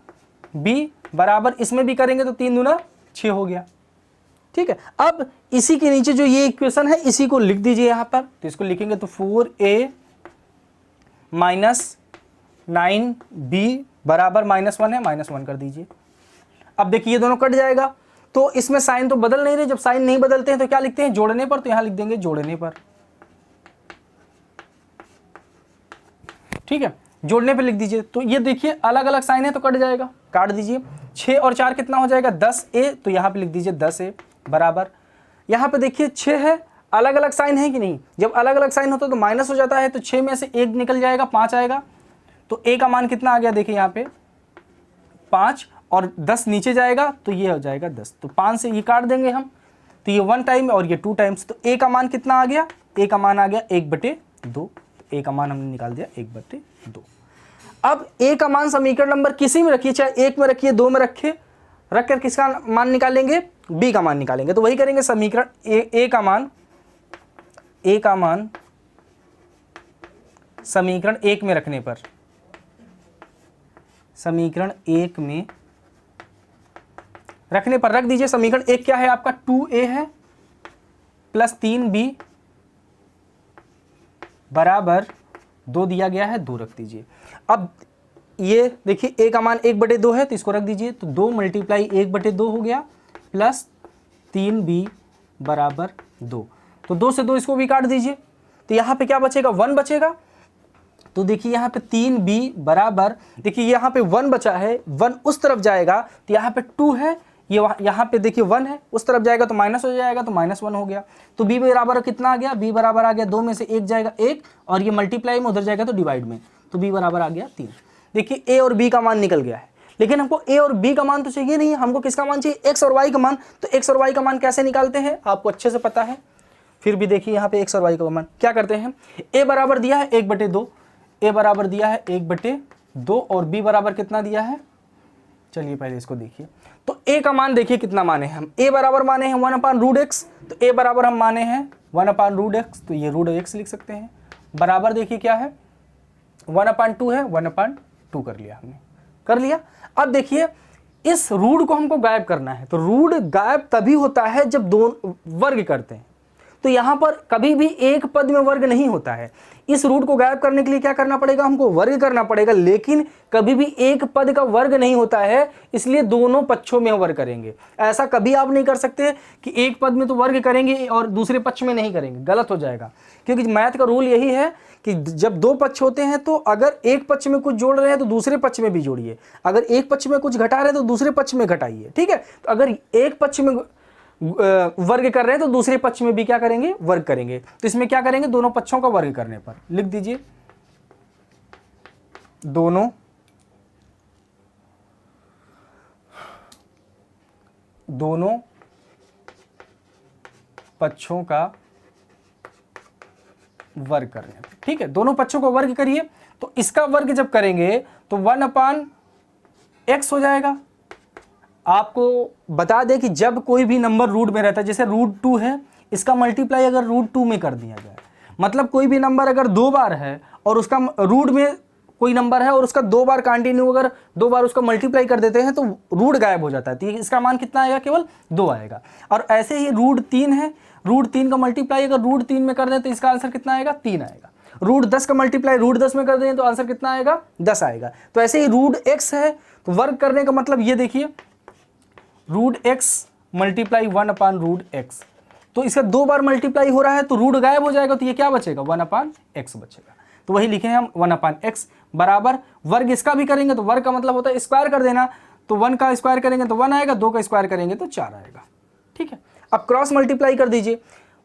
b बराबर इसमें भी करेंगे तो 3 दूना 6 हो गया। ठीक है, अब इसी के नीचे जो ये इक्वेशन है इसी को लिख दीजिए यहाँ पर। तो इसको लिखेंगे तो 4a माइनस 9b बराबर -1 है, -1 कर दीजिए। अब देखिए ये दोनों कट जाएगा, तो इसमें साइन तो बदल नहीं रहे। जब साइन नहीं बदलते हैं तो क्या लिखते हैं, जोड़ने पर। तो यहां लिख देंगे जोड़ने पर। ठीक है, जोड़ने पे लिख दीजिए। तो ये देखिए अलग अलग साइन है तो कट जाएगा, काट दीजिए। 6 और 4 कितना हो जाएगा, 10a। तो यहाँ पे लिख दीजिए 10a बराबर, यहाँ पे देखिए 6 है, अलग अलग साइन है कि नहीं। जब अलग अलग साइन होता है तो माइनस हो जाता है, तो 6 में से 1 निकल जाएगा, 5 आएगा। तो a का मान कितना आ गया, देखिए यहाँ पे 5, और 10 नीचे जाएगा तो ये हो जाएगा 10। तो 5 से ये काट देंगे हम, तो ये 1 टाइम और ये 2 टाइम्स। तो a का मान कितना आ गया, a का मान आ गया 1/2। a का मान हमने निकाल दिया 1/2। अब a का मान समीकरण नंबर किसी में रखिए, चाहे 1 में रखिए 2 में रखिए, रख कर किसका मान निकालेंगे, b का मान निकालेंगे। तो वही करेंगे, समीकरण a का मान समीकरण 1 में रखने पर, समीकरण 1 में रखने पर रख दीजिए। समीकरण 1 क्या है आपका, 2a है प्लस 3b बराबर 2 दिया गया है, 2 रख दीजिए। अब ये देखिए a का मान 1/2 है, तो इसको रख दीजिए। तो 2 × 1/2 हो गया, प्लस 3b बराबर 2। तो 2 से 2 इसको भी काट दीजिए। तो यहाँ पे क्या बचेगा, 1 बचेगा। तो देखिए यहाँ पे 3b बराबर, देखिए यहाँ पे 1 बचा है, 1 उस तरफ जाएगा तो यहाँ पे 2 है, ये यहाँ पे देखिए 1 है, उस तरफ जाएगा तो माइनस हो जाएगा, तो -1 हो गया। तो b बराबर कितना आ गया, b बराबर आ गया 2 में से 1 जाएगा 1, और ये मल्टीप्लाई में उधर जाएगा तो डिवाइड में, तो b बराबर आ गया 3। देखिए a और b का मान निकल गया है, लेकिन हमको a और b का मान तो चाहिए नहीं, हमको किसका मान चाहिए, x और y का मान। तो x और y का मान कैसे निकालते हैं आपको अच्छे से पता है, फिर भी देखिए यहाँ पे x और y का मान क्या करते हैं। a बराबर दिया है 1/2, a बराबर दिया है 1/2, और b बराबर कितना दिया है, चलिए पहले इसको देखिए। तो a का मान देखिए कितना माने हैं हम, a बराबर माने हैं 1/√x, तो a बराबर हम माने हैं 1/√x, तो ये √x लिख सकते हैं। बराबर देखिए क्या है, 1/2 है, 1/2 कर लिया हमने, कर लिया। अब देखिए इस रूट को हमको गायब करना है, तो रूट गायब तभी होता है जब दो वर्ग करते हैं। तो यहां पर कभी भी एक पद में वर्ग नहीं होता है। इस रूट को गायब करने के लिए क्या करना पड़ेगा, हमको वर्ग करना पड़ेगा, लेकिन कभी भी एक पद का वर्ग नहीं होता है, इसलिए दोनों पक्षों में वर्ग करेंगे। ऐसा कभी आप नहीं कर सकते कि एक पद में तो वर्ग करेंगे और दूसरे पक्ष में नहीं करेंगे, गलत हो जाएगा। क्योंकि मैथ का रूल यही है कि जब दो पक्ष होते हैं तो अगर एक पक्ष में कुछ जोड़ रहे हैं तो दूसरे पक्ष में भी जोड़िए, अगर एक पक्ष में कुछ घटा रहे हैं तो दूसरे पक्ष में घटाइए। ठीक है, तो अगर एक पक्ष में वर्ग कर रहे हैं तो दूसरे पक्ष में भी क्या करेंगे, वर्ग करेंगे। तो इसमें क्या करेंगे, दोनों पक्षों का वर्ग करने पर लिख दीजिए, दोनों पक्षों का वर्ग करने पर। ठीक है, दोनों पक्षों को वर्ग करिए, तो इसका वर्ग जब करेंगे तो 1/x हो जाएगा। आपको बता दें कि जब कोई भी नंबर रूट में रहता है, जैसे √2 है, इसका मल्टीप्लाई अगर √2 में कर दिया जाए, मतलब कोई भी नंबर अगर 2 बार है और उसका रूट में कोई नंबर है और उसका 2 बार कंटिन्यू अगर 2 बार उसका मल्टीप्लाई कर देते हैं तो रूट गायब हो जाता है। तो इसका मान कितना आएगा, केवल 2 आएगा। और ऐसे ही √3 है, √3 का मल्टीप्लाई अगर √3 में कर दें तो इसका आंसर कितना आएगा, 3 आएगा। √10 का मल्टीप्लाई √10 में कर दें तो आंसर कितना आएगा, 10 आएगा। तो ऐसे ही √x है, तो वर्ग करने का मतलब ये देखिए √x मल्टीप्लाई 1/√x, तो इसका 2 बार मल्टीप्लाई हो रहा है तो रूट गायब हो जाएगा, तो ये क्या बचेगा, 1/x बचेगा। तो वही लिखे हैं हम 1/x बराबर, वर्ग इसका भी करेंगे तो वर्ग का मतलब होता है स्क्वायर कर देना, तो 1 का स्क्वायर करेंगे तो 1 आएगा, 2 का स्क्वायर करेंगे तो 4 आएगा। ठीक है, अब क्रॉस मल्टीप्लाई कर दीजिए,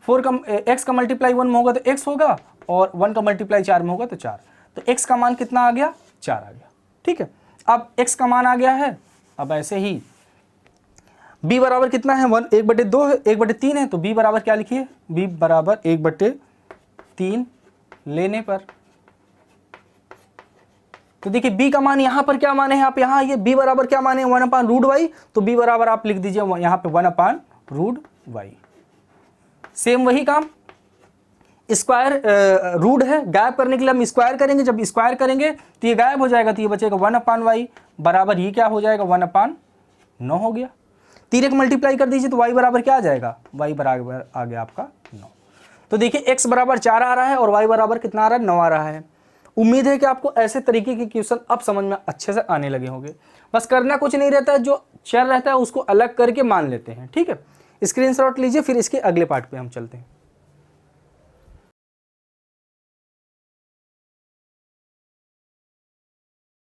4 का x का मल्टीप्लाई 1 में होगा तो x होगा, और 1 का मल्टीप्लाई 4 में होगा तो 4, तो x का मान कितना आ गया, 4 आ गया। ठीक है, अब x का मान आ गया है। अब ऐसे ही b बराबर कितना है, 1/2 है, 1/3 है, तो b बराबर क्या लिखिए, b बराबर 1/3 लेने पर तो देखिए b का मान यहाँ पर क्या माने हैं आप, यहाँ ये b बराबर क्या माने 1/√y, तो b बराबर आप लिख दीजिए यहाँ पे 1/√y। सेम वही काम, स्क्वायर रूट है, गायब करने के लिए हम स्क्वायर करेंगे, जब स्क्वायर करेंगे तो ये गायब हो जाएगा, तो ये बचेगा 1/y बराबर ये क्या हो जाएगा 1/9 हो गया। 3 एक मल्टीप्लाई कर दीजिए तो y बराबर क्या आ जाएगा, y बराबर आ गया आपका 9। तो देखिए x बराबर 4 आ रहा है और y बराबर कितना आ रहा है 9 आ रहा है। उम्मीद है कि आपको ऐसे तरीके के क्वेश्चन अब समझ में अच्छे से आने लगे होंगे। बस करना कुछ नहीं रहता है, जो चल रहता है उसको अलग करके मान लेते हैं, ठीक है। स्क्रीनशॉट लीजिए, फिर इसके अगले पार्ट पे हम चलते हैं।